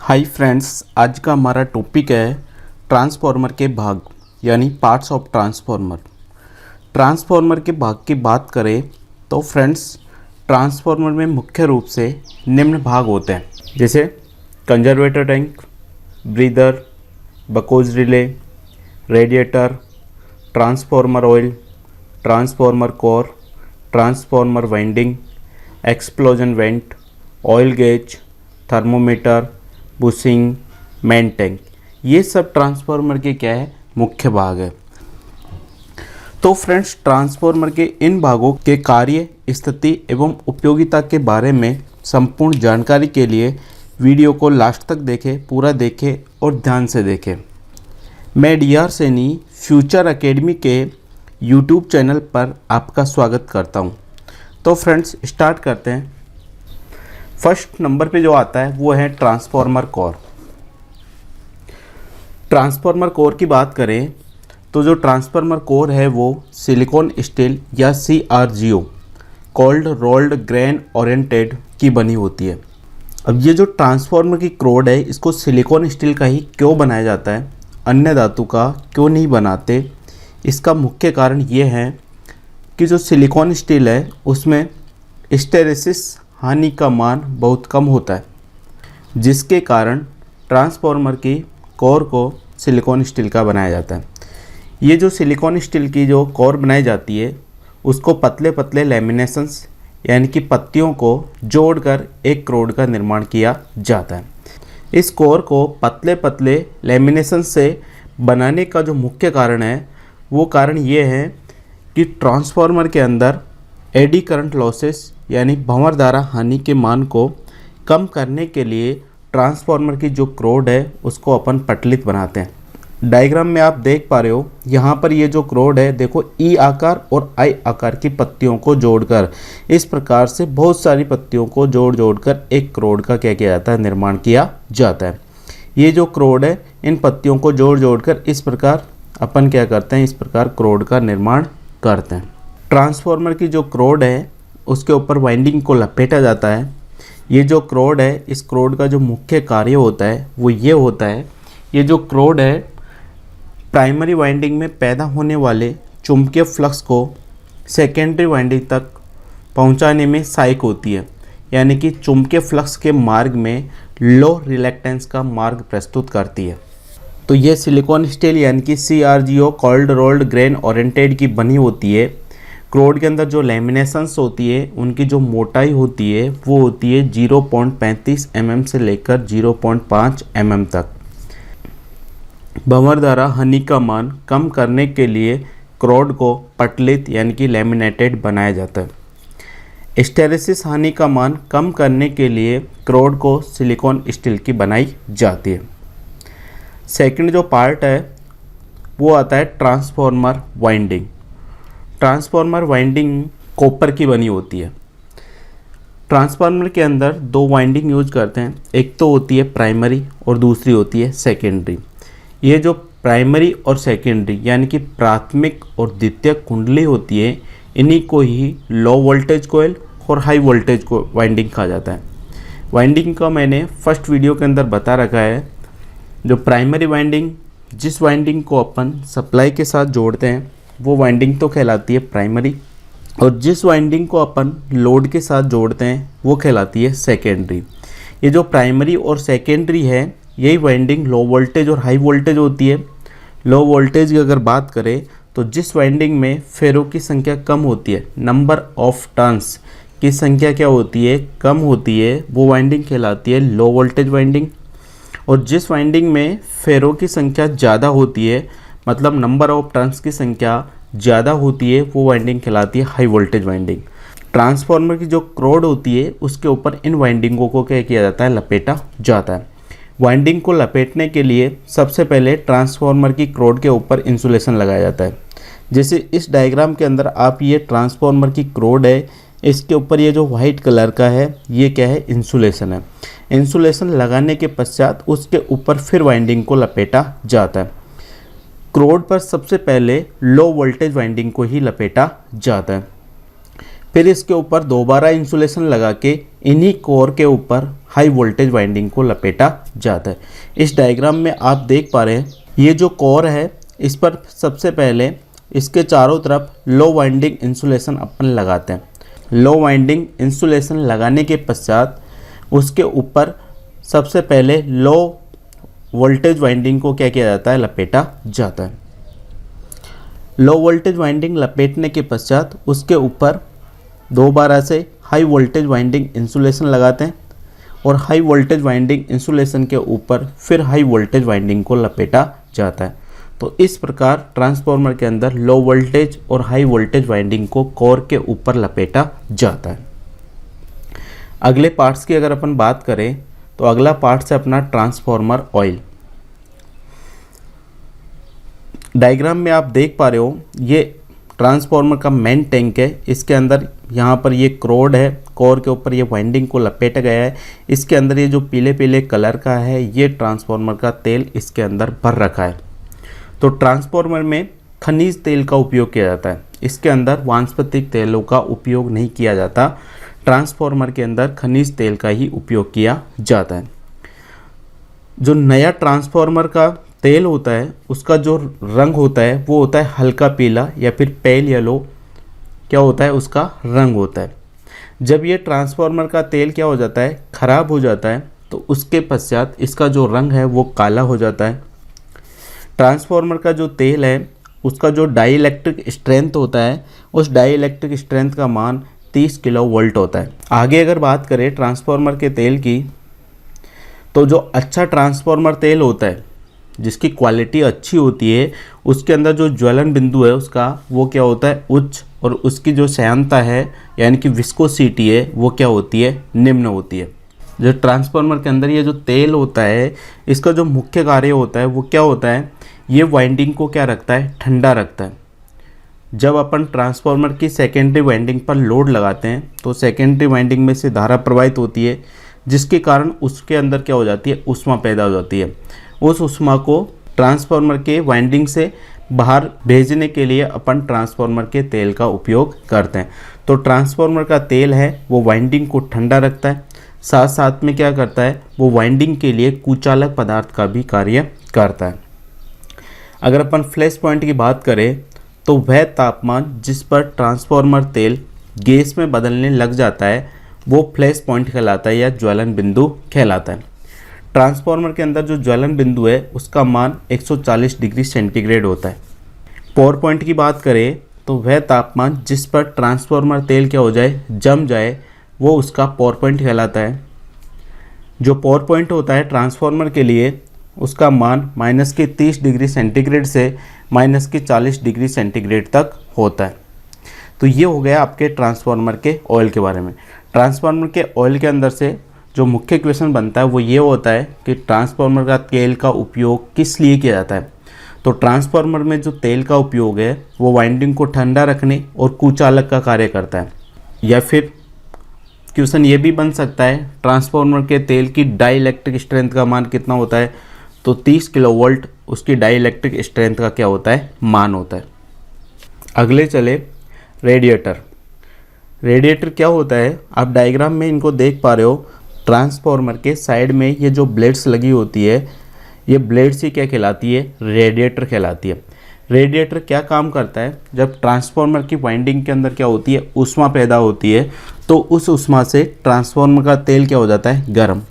Hi friends, आज का हमारा टॉपिक है ट्रांसफार्मर के भाग यानी पार्ट्स ऑफ ट्रांसफार्मर। ट्रांसफार्मर के भाग की बात करें तो फ्रेंड्स, ट्रांसफार्मर में मुख्य रूप से निम्न भाग होते हैं, जैसे conservator tank, breather, Buchholz relay, radiator, transformer oil, transformer core, transformer winding, explosion vent, oil gauge, thermometer, bushing, main tank. ये सब ट्रांसफार्मर के क्या है, मुख्य भाग है। तो फ्रेंड्स, ट्रांसफार्मर के इन भागों के कार्य, स्थिति एवं उपयोगिता के बारे में संपूर्ण जानकारी के लिए वीडियो को लास्ट तक देखें, पूरा देखें और ध्यान से देखें। मैं डीआर सैनी फ्यूचर एकेडमी के यूट्यूब चैनल पर आपका स्वागत करता हूं। तो फ्रेंड्स, स्टार्ट करते हैं। फर्स्ट नंबर पे जो आता है वो है ट्रांसफार्मर कोर। ट्रांसफार्मर कोर की बात करें तो जो ट्रांसफार्मर कोर है वो सिलिकॉन स्टील या CRGO cold rolled grain oriented की बनी होती है। अब ये जो ट्रांसफार्मर की क्रोड है, इसको सिलिकॉन स्टील का ही क्यों बनाया जाता है, अन्य धातु का क्यों नहीं बनाते? इसका मुख्य कारण ये है कि जो सिलिकॉन स्टील है उसमें हिस्टेरेसिस हानि का मान बहुत कम होता है, जिसके कारण ट्रांसफार्मर की कोर को सिलिकॉन स्टील का बनाया जाता है। ये जो सिलिकॉन स्टील की जो कोर बनाई जाती है उसको पतले पतले लैमिनेशंस यानी कि पत्तियों को जोड़कर एक क्रोड का निर्माण किया जाता है। इस कोर को पतले पतले लैमिनेशन से बनाने का जो मुख्य कारण है वो कारण ये है कि ट्रांसफार्मर के अंदर एडी करंट लॉसेस यानी भंवर धारा हानि के मान को कम करने के लिए ट्रांसफार्मर की जो क्रोड है उसको अपन पटलित बनाते हैं। डायग्राम में आप देख पा रहे हो, यहाँ पर ये जो क्रोड है देखो, ई आकार और आई आकार की पत्तियों को जोड़कर इस प्रकार से बहुत सारी पत्तियों को जोड़कर एक क्रोड का क्या किया जाता है, निर्माण किया जाता है। ये जो क्रोड है इन पत्तियों को जोड़कर इस प्रकार अपन क्या करते हैं, इस प्रकार क्रोड का निर्माण करते हैं। ट्रांसफार्मर की जो क्रोड है उसके ऊपर वाइंडिंग को लपेटा जाता है। ये जो क्रोड है, इस क्रोड का जो मुख्य कार्य होता है वो ये होता है, ये जो क्रोड है प्राइमरी वाइंडिंग में पैदा होने वाले चुंबकीय फ्लक्स को सेकेंडरी वाइंडिंग तक पहुंचाने में सहायक होती है, यानी कि चुंबकीय फ्लक्स के मार्ग में लो रिलक्टेंस का मार्ग प्रस्तुत करती है। तो ये सिलिकॉन स्टील यानी कि CRGO cold rolled grain oriented की बनी होती है। क्रोड के अंदर जो लैमिनेशंस होती है उनकी जो मोटाई होती है वो होती है 0.35 mm से लेकर 0.5 mm तक। भंवर धारा हानि का मान कम करने के लिए क्रोड को पटलित यानी कि लैमिनेटेड बनाया जाता है। हिस्टेरेसिस हानि का मान कम करने के लिए क्रोड को सिलिकॉन स्टील की बनाई जाती है। सेकंड जो पार्ट है वो आता है transformer winding. Transformer winding copper की बनी होती है। ट्रांसफार्मर के अंदर दो वाइंडिंग यूज करते हैं, एक तो होती है प्राइमरी और दूसरी होती है सेकेंडरी। ये जो प्राइमरी और सेकेंडरी यानी कि प्राथमिक और द्वितीयक कुंडली होती है, इन्हीं को ही लो वोल्टेज कोयल और हाई वोल्टेज को वाइंडिंग कहा जाता है। वाइंडिंग का मैंने फर्स्ट वीडियो के अंदर बता रखा है। जो प्राइमरी वाइंडिंग, जिस वाइंडिंग को अपन सप्लाई के साथ जोड़ते हैं वो वाइंडिंग तो कहलाती है प्राइमरी, और जिस वाइंडिंग को अपन लोड के साथ जोड़ते हैं वो कहलाती है सेकेंडरी। ये जो प्राइमरी और सेकेंडरी है यही वाइंडिंग लो वोल्टेज और हाई वोल्टेज होती है। लो वोल्टेज की अगर बात करें तो जिस वाइंडिंग में फेरों की संख्या कम होती है, नंबर ऑफ टर्न्स की संख्या क्या होती है, कम होती है, वो वाइंडिंग कहलाती है लो वोल्टेज वाइंडिंग। और जिस वाइंडिंग में फेरों की संख्या ज़्यादा होती है, मतलब नंबर ऑफ टर्न्स की संख्या ज़्यादा होती है, वो वाइंडिंग कहलाती है हाई वोल्टेज वाइंडिंग। ट्रांसफार्मर की जो क्रोड होती है उसके ऊपर इन वाइंडिंगों को क्या किया जाता है, लपेटा जाता है। वाइंडिंग को लपेटने के लिए सबसे पहले ट्रांसफार्मर की क्रोड के ऊपर इंसुलेशन लगाया जाता है। जैसे इस डायग्राम के अंदर आप ये ट्रांसफार्मर की क्रोड है, इसके ऊपर ये जो वाइट कलर का है ये क्या है, इंसुलेशन है। इंसुलेशन लगाने के पश्चात उसके ऊपर फिर वाइंडिंग को लपेटा जाता है। क्रोड पर सबसे पहले लो वोल्टेज वाइंडिंग को ही लपेटा जाता है। फिर इसके ऊपर दोबारा इंसुलेशन लगा के इन्हीं कोर के ऊपर हाई वोल्टेज वाइंडिंग को लपेटा जाता है। इस डायग्राम में आप देख पा रहे हैं ये जो कोर है इस पर सबसे पहले इसके चारों तरफ लो वाइंडिंग इंसुलेशन अपन लगाते हैं। लो वाइंडिंग इंसुलेशन लगाने के पश्चात उसके ऊपर सबसे पहले लो वोल्टेज वाइंडिंग को क्या किया जाता है, लपेटा जाता है। लो वोल्टेज वाइंडिंग लपेटने के पश्चात उसके ऊपर दोबारा से हाई वोल्टेज वाइंडिंग इंसुलेशन लगाते हैं और हाई वोल्टेज वाइंडिंग इंसुलेशन के ऊपर फिर हाई वोल्टेज वाइंडिंग को लपेटा जाता है। तो इस प्रकार ट्रांसफार्मर के अंदर लो वोल्टेज और हाई वोल्टेज वाइंडिंग को कोर के ऊपर लपेटा जाता है। अगले पार्ट्स की अगर अपन बात करें तो अगला पार्ट्स है अपना ट्रांसफार्मर ऑयल। डायग्राम में आप देख पा रहे हो ये ट्रांसफार्मर का मेन टैंक है। इसके अंदर यहाँ पर ये क्रोड है, कोर के ऊपर ये वाइंडिंग को लपेटा गया है। इसके अंदर ये जो पीले पीले कलर का है ये ट्रांसफार्मर का तेल इसके अंदर भर रखा है। तो ट्रांसफार्मर में खनिज तेल का उपयोग किया जाता है, इसके अंदर वानस्पतिक तेलों का उपयोग नहीं किया जाता। ट्रांसफार्मर के अंदर खनिज तेल का ही उपयोग किया जाता है। जो नया ट्रांसफार्मर का तेल होता है उसका जो रंग होता है वो होता है हल्का पीला या फिर पेल येलो, क्या होता है उसका रंग होता है। जब ये ट्रांसफार्मर का तेल क्या हो जाता है, ख़राब हो जाता है, तो उसके पश्चात इसका जो रंग है वो काला हो जाता है। ट्रांसफार्मर का जो तेल है उसका जो डाई इलेक्ट्रिक स्ट्रेंथ होता है उस डाई इलेक्ट्रिक स्ट्रेंथ का मान 30 किलो वोल्ट होता है। आगे अगर बात करें ट्रांसफार्मर के तेल की तो जो अच्छा ट्रांसफार्मर तेल होता है जिसकी क्वालिटी अच्छी होती है उसके अंदर जो ज्वलन बिंदु है उसका वो क्या होता है, उच्च, और उसकी जो श्यानता है यानी कि विस्कोसिटी है वो क्या होती है, निम्न होती है। जो ट्रांसफार्मर के अंदर ये जो तेल होता है इसका जो मुख्य कार्य होता है वो क्या होता है, ये वाइंडिंग को क्या रखता है, ठंडा रखता है। जब अपन ट्रांसफार्मर की सेकेंडरी वाइंडिंग पर लोड लगाते हैं तो सेकेंडरी वाइंडिंग में से धारा प्रवाहित होती है जिसके कारण उसके अंदर क्या हो जाती है, ऊष्मा पैदा हो जाती है। उस ऊष्मा को ट्रांसफार्मर के वाइंडिंग से बाहर भेजने के लिए अपन ट्रांसफार्मर के तेल का उपयोग करते हैं। तो ट्रांसफार्मर का तेल है वो वाइंडिंग को ठंडा रखता है, साथ साथ में क्या करता है, वो वाइंडिंग के लिए कुचालक पदार्थ का भी कार्य करता है। अगर अपन फ्लैश पॉइंट की बात करें तो वह तापमान जिस पर ट्रांसफार्मर तेल गैस में बदलने लग जाता है वो फ्लैश पॉइंट कहलाता है या ज्वलन बिंदु कहलाता है। ट्रांसफार्मर के अंदर जो ज्वलन बिंदु है उसका मान 140 डिग्री सेंटीग्रेड होता है। पावर पॉइंट की बात करें तो वह तापमान जिस पर ट्रांसफार्मर तेल क्या हो जाए, जम जाए, वो उसका पावर पॉइंट कहलाता है। जो पावर पॉइंट होता है ट्रांसफार्मर के लिए उसका मान -30 डिग्री सेंटीग्रेड से -40 डिग्री सेंटीग्रेड तक होता है। तो ये हो गया आपके ट्रांसफार्मर के ऑयल के बारे में। ट्रांसफार्मर के ऑयल के अंदर से जो मुख्य क्वेश्चन बनता है वो ये होता है कि ट्रांसफार्मर का तेल का उपयोग किस लिए किया जाता है। तो ट्रांसफार्मर में जो तेल का उपयोग है वो वाइंडिंग को ठंडा रखने और कुचालक का कार्य करता है। या फिर क्वेश्चन ये भी बन सकता है ट्रांसफार्मर के तेल की डाई इलेक्ट्रिक स्ट्रेंथ का मान कितना होता है, तो 30 किलो वोल्ट उसकी डाई इलेक्ट्रिक स्ट्रेंथ का क्या होता है, मान होता है। अगले चले रेडिएटर। रेडिएटर क्या होता है, आप डायग्राम में इनको देख पा रहे हो। ट्रांसफार्मर के साइड में ये जो ब्लेड्स लगी होती है ये ब्लेड्स ही क्या कहलाती है, रेडिएटर कहलाती है। रेडिएटर क्या काम करता है, जब ट्रांसफार्मर की वाइंडिंग के अंदर क्या होती है, ऊष्मा पैदा होती है, तो उस ऊष्मा से ट्रांसफार्मर का तेल क्या हो जाता है, गर्म।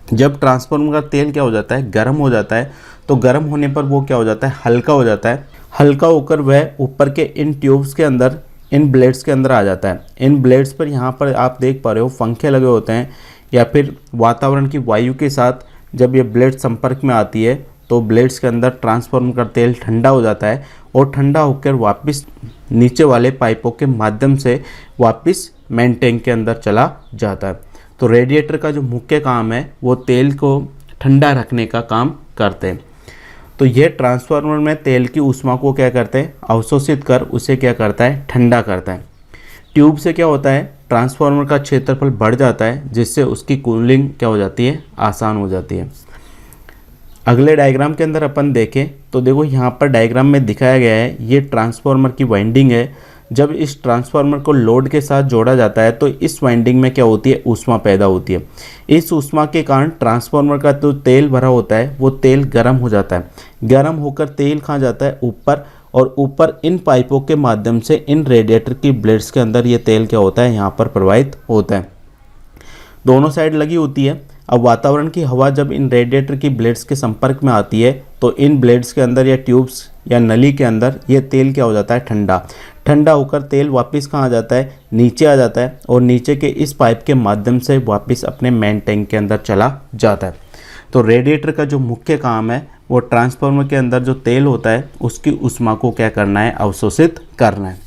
जब ट्रांसफार्मर का तेल क्या हो जाता है, गर्म हो जाता है, तो गर्म होने पर वो क्या हो जाता है, हल्का हो जाता है। हल्का होकर वह ऊपर के इन ट्यूब्स के अंदर, इन ब्लेड्स के अंदर आ जाता है। इन ब्लेड्स पर यहाँ पर आप देख पा रहे हो पंखे लगे होते हैं, या फिर वातावरण की वायु के साथ जब ये ब्लेड संपर्क में आती है तो ब्लेड्स के अंदर ट्रांसफार्मर का तेल ठंडा हो जाता है और ठंडा होकर वापस नीचे वाले पाइपों के माध्यम से वापस मेन टैंक के अंदर चला जाता है। तो रेडिएटर का जो मुख्य काम है वो तेल को ठंडा रखने का काम करते हैं। तो ये ट्रांसफार्मर में तेल की ऊष्मा को क्या करते हैं, अवशोषित कर उसे क्या करता है, ठंडा करता है। ट्यूब से क्या होता है, ट्रांसफार्मर का क्षेत्रफल बढ़ जाता है जिससे उसकी कूलिंग क्या हो जाती है, आसान हो जाती है। अगले डायग्राम के अंदर अपन देखें तो देखो यहाँ पर डायग्राम में दिखाया गया है ये ट्रांसफार्मर की वाइंडिंग है जब इस ट्रांसफार्मर को लोड के साथ जोड़ा जाता है तो इस वाइंडिंग में क्या होती है, ऊष्मा पैदा होती है। इस ऊष्मा के कारण ट्रांसफार्मर का जो तेल भरा होता है वो तेल गर्म हो जाता है। गर्म होकर तेल कहाँ जाता है, ऊपर, और ऊपर इन पाइपों के माध्यम से इन रेडिएटर की ब्लेड्स के अंदर ये तेल क्या होता है, यहाँ पर प्रवाहित होता है। दोनों साइड लगी होती है। अब वातावरण की हवा जब इन रेडिएटर की ब्लेड्स के संपर्क में आती है तो इन ब्लेड्स के अंदर या ट्यूब्स या नली के अंदर ये तेल क्या हो जाता है, ठंडा। ठंडा होकर तेल वापस कहाँ आ जाता है, नीचे आ जाता है, और नीचे के इस पाइप के माध्यम से वापस अपने मेन टैंक के अंदर चला जाता है। तो रेडिएटर का जो मुख्य काम है वो ट्रांसफार्मर के अंदर जो तेल होता है उसकी ऊष्मा को क्या करना है, अवशोषित करना है।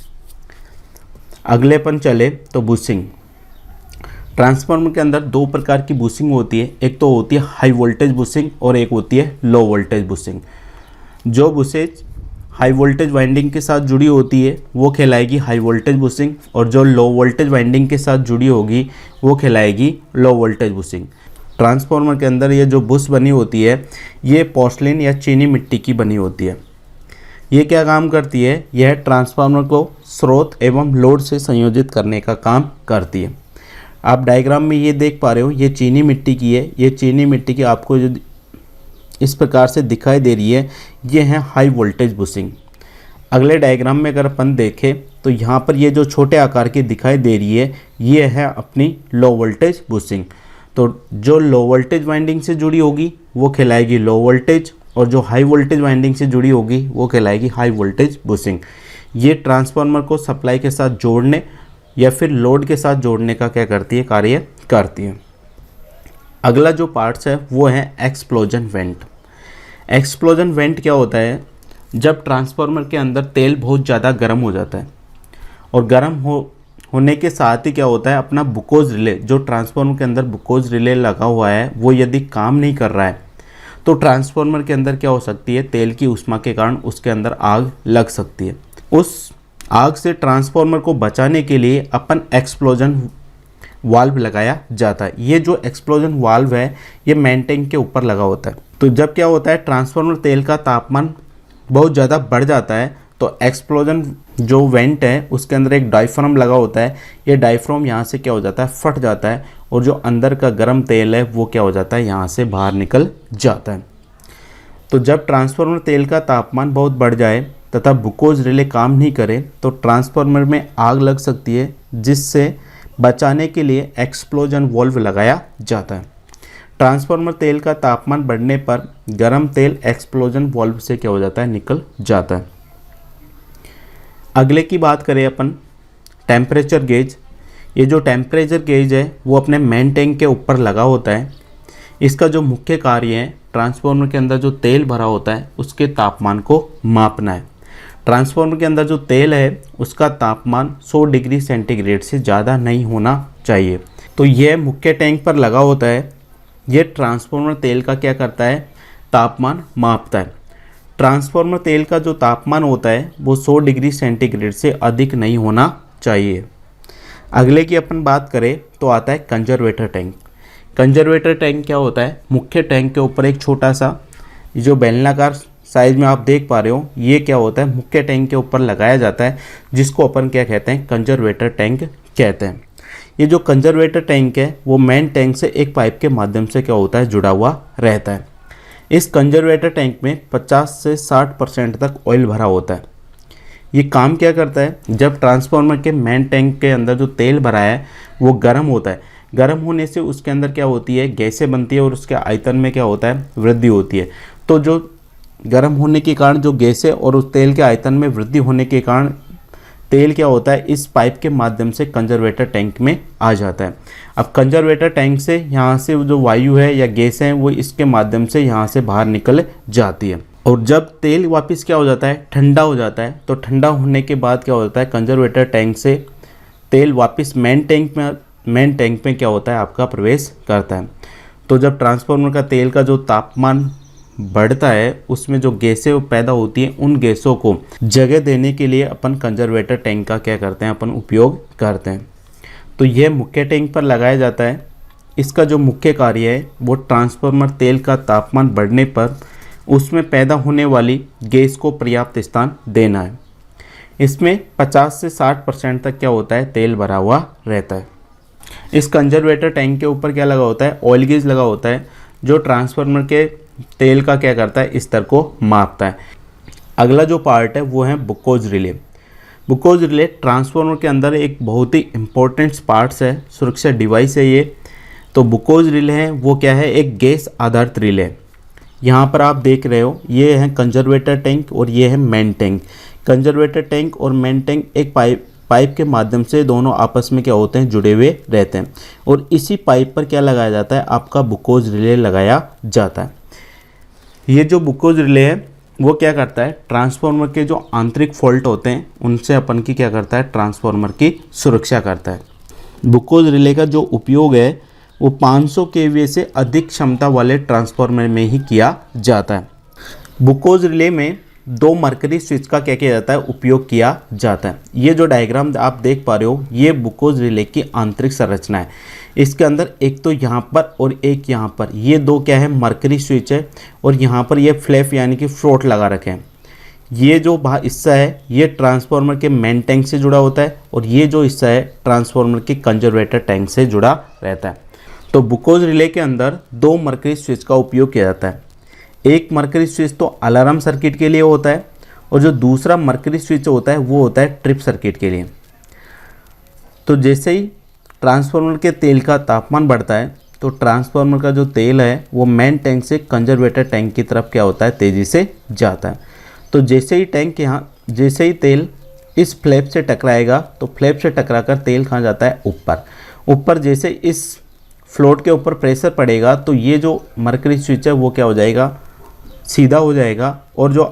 अगलेपन चले तो बुशिंग। ट्रांसफार्मर के अंदर दो प्रकार की बुशिंग होती है, एक तो होती है हाई वोल्टेज बुशिंग और एक होती है लो वोल्टेज बुशिंग। जो बुशेज हाई वोल्टेज वाइंडिंग के साथ जुड़ी होती है वो कहलाएगी हाई वोल्टेज बुशिंग, और जो लो वोल्टेज वाइंडिंग के साथ जुड़ी होगी वो कहलाएगी लो वोल्टेज बुशिंग। ट्रांसफार्मर के अंदर ये जो बुश बनी होती है ये पोर्सलिन या चीनी मिट्टी की बनी होती है। ये क्या काम करती है, यह ट्रांसफार्मर को स्रोत एवं लोड से संयोजित करने का काम करती है। आप डायग्राम में ये देख पा रहे हो, ये चीनी मिट्टी की है। ये चीनी मिट्टी की आपको जो इस प्रकार से दिखाई दे रही है ये है हाई वोल्टेज बुशिंग। अगले डायग्राम में अगर अपन देखें तो यहाँ पर ये जो छोटे आकार की दिखाई दे रही है ये है अपनी लो वोल्टेज बुशिंग। तो जो लो वोल्टेज वाइंडिंग से जुड़ी होगी वो कहलाएगी लो वोल्टेज, और जो हाई वोल्टेज वाइंडिंग से जुड़ी होगी वो कहलाएगी हाई वोल्टेज बुशिंग। ये ट्रांसफार्मर को सप्लाई के साथ जोड़ने या फिर लोड के साथ जोड़ने का क्या करती है, कार्य करती है। अगला जो पार्ट्स है वो है एक्सप्लोजन वेंट। एक्सप्लोजन वेंट क्या होता है, जब ट्रांसफार्मर के अंदर तेल बहुत ज़्यादा गर्म हो जाता है और गर्म होने के साथ ही क्या होता है, अपना बुकोज रिले, जो ट्रांसफार्मर के अंदर बुकोज रिले लगा हुआ है वो यदि काम नहीं कर रहा है तो ट्रांसफार्मर के अंदर क्या हो सकती है, तेल की ऊष्मा के कारण उसके अंदर आग लग सकती है। उस आग से ट्रांसफार्मर को बचाने के लिए अपन एक्सप्लोजन वाल्व लगाया जाता है। ये जो एक्सप्लोजन वाल्व है ये मेन टैंक के ऊपर लगा होता है। तो जब क्या होता है, ट्रांसफार्मर तेल का तापमान बहुत ज़्यादा बढ़ जाता है तो एक्सप्लोजन जो वेंट है उसके अंदर एक डायफ्राम लगा होता है। ये डायफ्राम यहाँ से क्या हो जाता है, फट जाता है, और जो अंदर का गर्म तेल है वो क्या हो जाता है, यहाँ से बाहर निकल जाता है। तो जब ट्रांसफार्मर तेल का तापमान बहुत बढ़ जाए तथा बुकोज रिले काम नहीं करे तो ट्रांसफार्मर में आग लग सकती है, जिससे बचाने के लिए एक्सप्लोजन वाल्व लगाया जाता है। ट्रांसफार्मर तेल का तापमान बढ़ने पर गर्म तेल एक्सप्लोजन वाल्व से क्या हो जाता है, निकल जाता है। अगले की बात करें अपन टेम्परेचर गेज। ये जो टेम्परेचर गेज है वो अपने मेन टैंक के ऊपर लगा होता है। इसका जो मुख्य कार्य है, ट्रांसफार्मर के अंदर जो तेल भरा होता है उसके तापमान को मापना है। ट्रांसफार्मर के अंदर जो तेल है उसका तापमान 100 डिग्री सेंटीग्रेड से ज़्यादा नहीं होना चाहिए। तो यह मुख्य टैंक पर लगा होता है। यह ट्रांसफार्मर तेल का क्या करता है, तापमान मापता है। ट्रांसफार्मर तेल का जो तापमान होता है वो 100 डिग्री सेंटीग्रेड से अधिक नहीं होना चाहिए। अगले की अपन बात करें तो आता है कंजर्वेटर टैंक। कंजर्वेटर टैंक क्या होता है, मुख्य टैंक के ऊपर एक छोटा सा जो बेलनाकार साइज में आप देख पा रहे हो, ये क्या होता है, मुख्य टैंक के ऊपर लगाया जाता है, जिसको अपन क्या कहते हैं, कंजर्वेटर टैंक कहते हैं। ये जो कंजर्वेटर टैंक है वो मेन टैंक से एक पाइप के माध्यम से क्या होता है, जुड़ा हुआ रहता है। इस कंजर्वेटर टैंक में 50 से 60% तक ऑयल भरा होता है। ये काम क्या करता है, जब ट्रांसफार्मर के मेन टैंक के अंदर जो तेल भरा है वो गर्म होता है, गर्म होने से उसके अंदर क्या होती है, गैसें बनती है और उसके आयतन में क्या होता है, वृद्धि होती है। तो जो गर्म होने के कारण जो गैसें और उस तेल के आयतन में वृद्धि होने के कारण तेल क्या होता है, इस पाइप के माध्यम से कंजर्वेटर टैंक में आ जाता है। अब कंजर्वेटर टैंक से यहाँ से जो वायु है या गैस है वो इसके माध्यम से यहाँ से बाहर निकल जाती है। और जब तेल वापस क्या हो जाता है, ठंडा हो जाता है, तो ठंडा होने के बाद क्या होता है, कंजर्वेटर टैंक से तेल वापस मेन टैंक में क्या होता है, आपका प्रवेश करता है। तो जब ट्रांसफार्मर का तेल का जो तापमान बढ़ता है उसमें जो गैसें पैदा होती हैं, उन गैसों को जगह देने के लिए अपन कंजर्वेटर टैंक का क्या करते हैं, अपन उपयोग करते हैं। तो यह मुख्य टैंक पर लगाया जाता है। इसका जो मुख्य कार्य है वो ट्रांसफार्मर तेल का तापमान बढ़ने पर उसमें पैदा होने वाली गैस को पर्याप्त स्थान देना है। इसमें 50 से 60% तक क्या होता है, तेल भरा हुआ रहता है। इस कंजर्वेटर टैंक के ऊपर क्या लगा होता है, ऑयल गेज लगा होता है, जो ट्रांसफार्मर के तेल का क्या करता है, स्तर को मापता है। अगला जो पार्ट है वो है Buchholz relay. Buchholz relay transformer के अंदर एक बहुत ही इंपॉर्टेंट पार्ट्स है, सुरक्षा डिवाइस है ये। तो बुकोज रिले है वो क्या है, एक गैस आधारित रिले है। यहाँ पर आप देख रहे हो ये है कंजर्वेटर टैंक और ये है मेन टैंक। कंजर्वेटर टैंक और मेन टैंक एक पाइप के माध्यम से दोनों आपस में क्या होते हैं, जुड़े हुए रहते हैं, और इसी पाइप पर क्या लगाया जाता है, आपका बुकोज रिले लगाया जाता है। ये जो बुकोज रिले है वो क्या करता है, ट्रांसफार्मर के जो आंतरिक फॉल्ट होते हैं उनसे अपन की क्या करता है, ट्रांसफार्मर की सुरक्षा करता है। बुकोज रिले का जो उपयोग है वो 500 kVA से अधिक क्षमता वाले ट्रांसफार्मर में ही किया जाता है। बुकोज रिले में 2 मरकरी स्विच का क्या किया जाता है, उपयोग किया जाता है। ये जो डायग्राम आप देख पा रहे हो ये बुकोज रिले की आंतरिक संरचना है। इसके अंदर एक तो यहाँ पर और एक यहाँ पर, ये 2 क्या है, मरकरी स्विच है, और यहाँ पर ये फ्लैप यानी कि फ्लोट लगा रखे हैं। ये जो हिस्सा है ये ट्रांसफार्मर के मेन टैंक से जुड़ा होता है, और ये जो हिस्सा है ट्रांसफार्मर के कंजर्वेटर टैंक से जुड़ा रहता है। तो बुकोज रिले के अंदर 2 मरकरी स्विच का उपयोग किया जाता है। एक मरकरी स्विच तो अलार्म सर्किट के लिए होता है, और जो दूसरा मरकरी स्विच होता है वो होता है ट्रिप सर्किट के लिए। तो जैसे ही ट्रांसफार्मर के तेल का तापमान बढ़ता है तो ट्रांसफार्मर का जो तेल है वो मेन टैंक से कंजर्वेटर टैंक की तरफ क्या होता है, तेज़ी से जाता है। तो जैसे ही तेल इस फ्लैप से टकराएगा तो फ्लैप से टकराकर तेल कहाँ जाता है, ऊपर जैसे इस फ्लोट के ऊपर प्रेशर पड़ेगा तो ये जो मरकरी स्विच है वो क्या हो जाएगा, सीधा हो जाएगा, और जो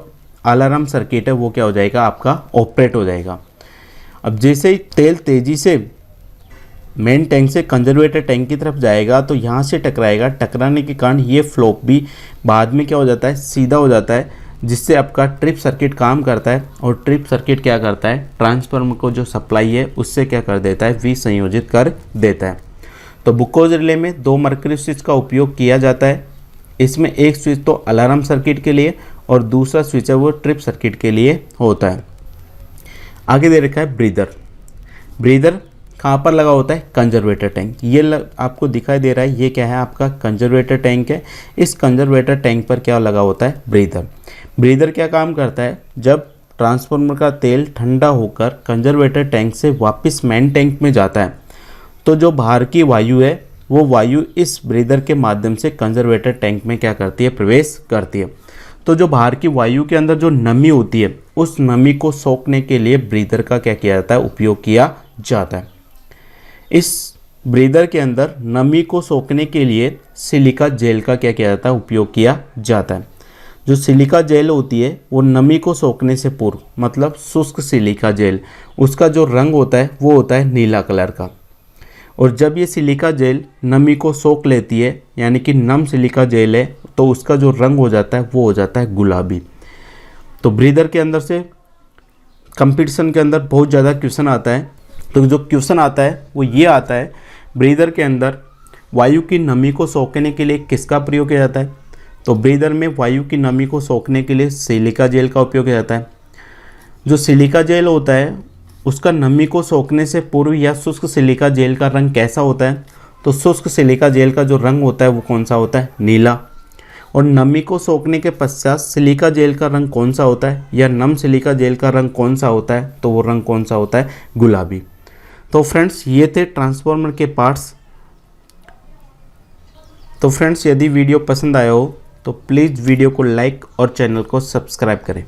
अलार्म सर्किट है वो क्या हो जाएगा, आपका ऑपरेट हो जाएगा। अब जैसे ही तेल तेज़ी से मेन टैंक से कंजर्वेटर टैंक की तरफ जाएगा तो यहाँ से टकराएगा, टकराने के कारण ये फ्लोप भी बाद में क्या हो जाता है, सीधा हो जाता है, जिससे आपका ट्रिप सर्किट काम करता है। और ट्रिप सर्किट क्या करता है, ट्रांसफार्मर को जो सप्लाई है उससे क्या कर देता है, विसंयोजित कर देता है। तो बुकोज रिले में 2 मरकरी स्विच का उपयोग किया जाता है। इसमें एक स्विच तो अलार्म सर्किट के लिए और दूसरा स्विच है वो ट्रिप सर्किट के लिए होता है। आगे दे रखा है ब्रीदर कहाँ पर लगा होता है, कंजर्वेटर टैंक। ये आपको दिखाई दे रहा है, ये क्या है, आपका कंजर्वेटर टैंक है। इस कंजर्वेटर टैंक पर क्या लगा होता है, ब्रीदर क्या काम करता है, जब ट्रांसफार्मर का तेल ठंडा होकर कंजर्वेटर टैंक से वापस मेन टैंक में जाता है तो जो बाहर की वायु है वो वायु इस ब्रीदर के माध्यम से कंजर्वेटर टैंक में क्या करती है, प्रवेश करती है। तो जो बाहर की वायु के अंदर जो नमी होती है उस नमी को सोखने के लिए ब्रीदर का क्या किया जाता है, उपयोग किया जाता है। इस ब्रीदर के अंदर नमी को सोखने के लिए सिलिका जेल का क्या किया जाता है, उपयोग किया जाता है। जो सिलिका जेल होती है वो नमी को सोखने से पूर्व, मतलब शुष्क सिलिका जेल, उसका जो रंग होता है वो होता है नीला कलर का। और जब ये सिलिका जेल नमी को सोख लेती है यानी कि नम सिलिका जेल है तो उसका जो रंग हो जाता है वो हो जाता है गुलाबी। तो ब्रीदर के अंदर से कंपटीशन के अंदर बहुत ज़्यादा क्वेश्चन आता है। तो जो क्वेश्चन आता है वो ये आता है, ब्रीदर के अंदर वायु की नमी को सोखने के लिए किसका प्रयोग किया जाता है। तो ब्रीदर में वायु की नमी को सोखने के लिए सिलिका जेल का उपयोग किया जाता है। जो सिलिका जेल होता है उसका नमी को सोखने से पूर्व या शुष्क सिलिका जेल का रंग कैसा होता है, तो शुष्क सिलिका जेल का जो रंग होता है वो कौन सा होता है, नीला। और नमी को सोखने के पश्चात सिलिका जेल का रंग कौन सा होता है, या नम सिलिका जेल का रंग कौन सा होता है, तो वो रंग कौन सा होता है, गुलाबी। तो फ्रेंड्स ये थे ट्रांसफार्मर के पार्ट्स। तो फ्रेंड्स यदि वीडियो पसंद आया हो तो प्लीज़ वीडियो को लाइक और चैनल को सब्सक्राइब करें।